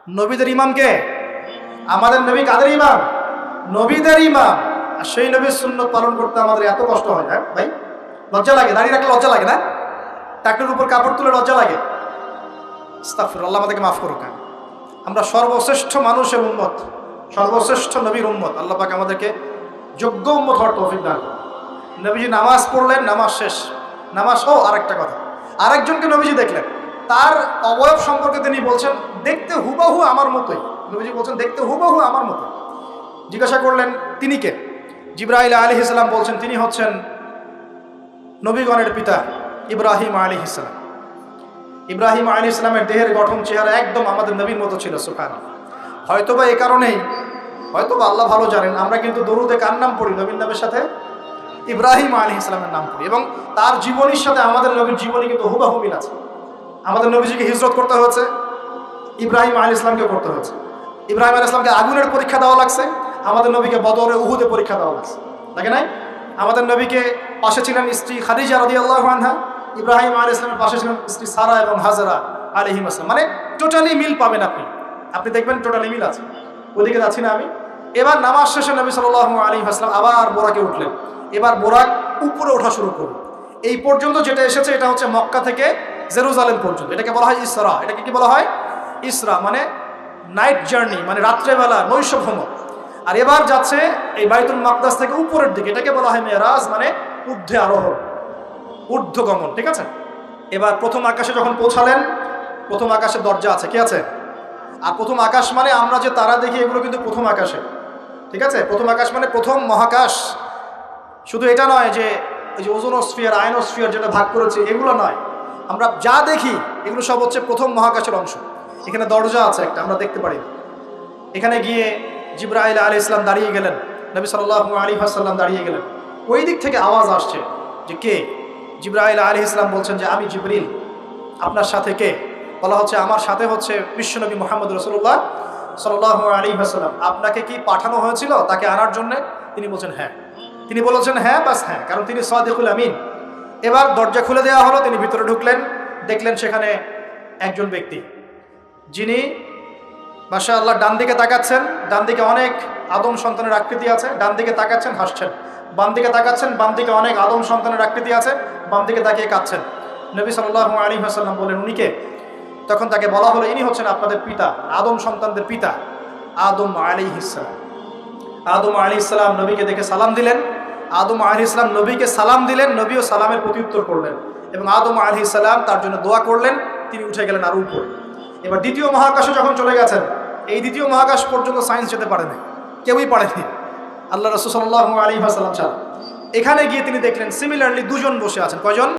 নবীদের ইমামকে, আমাদের নবী কাদের ইমাম? নবীদের ইমাম। আর সেই নবীর সুন্নত পালন করতে আমাদের এত কষ্ট হয় না ভাই? লজ্জা লাগে? দাঁড়িয়ে রাখলে লজ্জা লাগে না? টাকটির উপর কাপড় তুলে লজ্জা লাগে? আস্তাগফিরুল্লাহ, আল্লাহ আমাদেরকে মাফ করুক। আমরা সর্বশ্রেষ্ঠ মানুষের উম্মত, সর্বশ্রেষ্ঠ নবীর উম্মত। আল্লাহ পাক আমাদেরকে যোগ্য উম্মত হওয়ার তৌফিক দান করুন। নবীজি নামাজ পড়লেন, নামাজ শেষ। নামাজ আরেকটা কথা, আরেকজনকে নবীজি দেখলেন, তার অবয়ব সম্পর্কে তিনি বলছেন দেখতে হুবাহু আমার মতোই। নবীজি বলছেন দেখতে হুবাহু আমার মতো। জিজ্ঞাসা করলেন তিনি কে? জিবরাইল আলাইহিস সালাম বলছেন তিনি হচ্ছেন নবীগণের পিতা ইব্রাহিম আলাইহিস সালাম। ইব্রাহিম আলাইহিস সালামের দেহের গঠন চেহারা একদম আমাদের নবীর মতো ছিল। সুবহানাল্লাহ। হয়তোবা এই কারণেই, হয়তোবা আল্লাহ ভালো জানেন, আমরা কিন্তু দরুদে কার নাম পড়ি? নবীর নামের সাথে ইব্রাহিম আলাইহিস সালামের নাম পড়ি, এবং তার জীবনীর সাথে আমাদের নবীর জীবনী কিন্তু হুবহু মিল আছে। আমাদের নবীজিকে হিজরত করতে হয়েছে, ইব্রাহিম আলাইহিস সালামকে করতে হয়েছে। ইব্রাহিম আলাইহিস সালামকে আগুনের পরীক্ষা দেওয়া লাগছে, আমাদের নবীকে বদরে উহুদে পরীক্ষা দেওয়া লাগছে, লাগে নাই? আমাদের নবীকে পাশে ছিলেন স্ত্রী খাদিজা রাদিয়াল্লাহু আনহা, ইব্রাহিম আলাইহিস সালামের পাশে ছিলেন স্ত্রী সারা এবং হাজরা আলাইহিম আসসালাম। মানে টোটালি মিল পাবেন আপনি দেখবেন টোটালি মিল আছে। ওদিকে যাচ্ছি না আমি। এবার নামাজ শেষে নবী সাল্লাল্লাহু আলাইহি ওয়াসাল্লাম আবার বোরাকে উঠলেন। এবার বোরাক উপরে ওঠা শুরু করল। এই পর্যন্ত যেটা এসেছে এটা হচ্ছে মক্কা থেকে জেরুজালেম পর্যন্ত। এটাকে বলা হয় ইসরা। এটাকে কি বলা হয়? ইসরা মানে নাইট জার্নি, মানে রাত্রেবেলা নৈশ ভ্রমণ। আর এবার যাচ্ছে এই বাইতুল মাকদাস থেকে উপরের দিকে, এটাকে বলা হয় মেরাজ, মানে ঊর্ধ্বে আরোহণ, ঊর্ধ্বগমন। ঠিক আছে? এবার প্রথম আকাশে যখন পৌঁছালেন, প্রথম আকাশে দরজা আছে, কি আছে? আর প্রথম আকাশ মানে আমরা যে তারা দেখি এগুলো কিন্তু প্রথম আকাশে। ঠিক আছে? প্রথম আকাশ মানে প্রথম মহাকাশ। শুধু এটা নয় যে এই যে ওজোনোস্ফিয়ার, আয়নোস্ফিয়ার যেটা ভাগ করেছে এগুলো নয়, আমরা যা দেখি এগুলো সব হচ্ছে প্রথম মহাকাশের অংশ। এখানে দরজা আছে একটা, আমরা দেখতে পারি। এখানে গিয়ে জিবরাইল আলাইহিস সালাম দাঁড়িয়ে গেলেন, নবী সাল্লাল্লাহু আলাইহি ওয়াসাল্লাম দাঁড়িয়ে গেলেন। ওই দিক থেকে আওয়াজ আসছে যে কে? জিবরাইল আলাইহিস সালাম বলছেন যে আমি জিবরিল। আপনার সাথে কে? বলা হচ্ছে আমার সাথে হচ্ছে বিশ্বনবী মুহাম্মদ রাসূলুল্লাহ সাল্লাল্লাহু আলাইহি ওয়াসাল্লাম। আপনাকে কি পাঠানো হয়েছিল তাকে আনার জন্য? তিনি বলছেন হ্যাঁ। তিনি বলেছেন হ্যাঁ, বাস হ্যাঁ, কারণ তিনি সাদিকুল আমিন। এবার দরজা খুলে দেওয়া হলো, তিনি ভিতরে ঢুকলেন। দেখলেন সেখানে একজন ব্যক্তি, যিনি মাশাআল্লাহ ডান দিকে তাকাচ্ছেন, ডান দিকে অনেক আদম সন্তানের আকৃতি আছে, ডান দিকে তাকাচ্ছেন হাসছেন, বাম দিকে তাকাচ্ছেন, বাম দিকে অনেক আদম সন্তানের আকৃতি আছে, বাম দিকে তাকিয়ে কাঁদছেন। নবী সাল্লাল্লাহু আলাইহি ওয়াসাল্লাম বলেন উনি কে? তখন তাকে বলা হলো ইনি হচ্ছেন আপনাদের পিতা, আদম সন্তানদের পিতা আদম আলাইহিস সালাম। আদম আলাইহিস সালাম নবীকে দেখে সালাম দিলেন। আদম আলাইহিস সালাম নবীকে সালাম দিলেন, নবীও সালামের প্রত্যুত্তর করলেন, এবং আদম আলাইহিস সালাম তার জন্য দোয়া করলেন। তিনি উঠে গেলেন আরো উপরে। এবার দ্বিতীয় মহাকাশে যখন চলে গেছেন, এই দ্বিতীয় মহাকাশ পর্যন্ত সায়েন্স যেতে পারেনি, কেউই পারেনি, আল্লাহ রাসূল সাল্লাল্লাহু আলাইহি ওয়াসাল্লাম ছাড়া। এখানে গিয়ে তিনি দেখলেন সিমিলারলি দুজন বসে আছেন। কয়জন?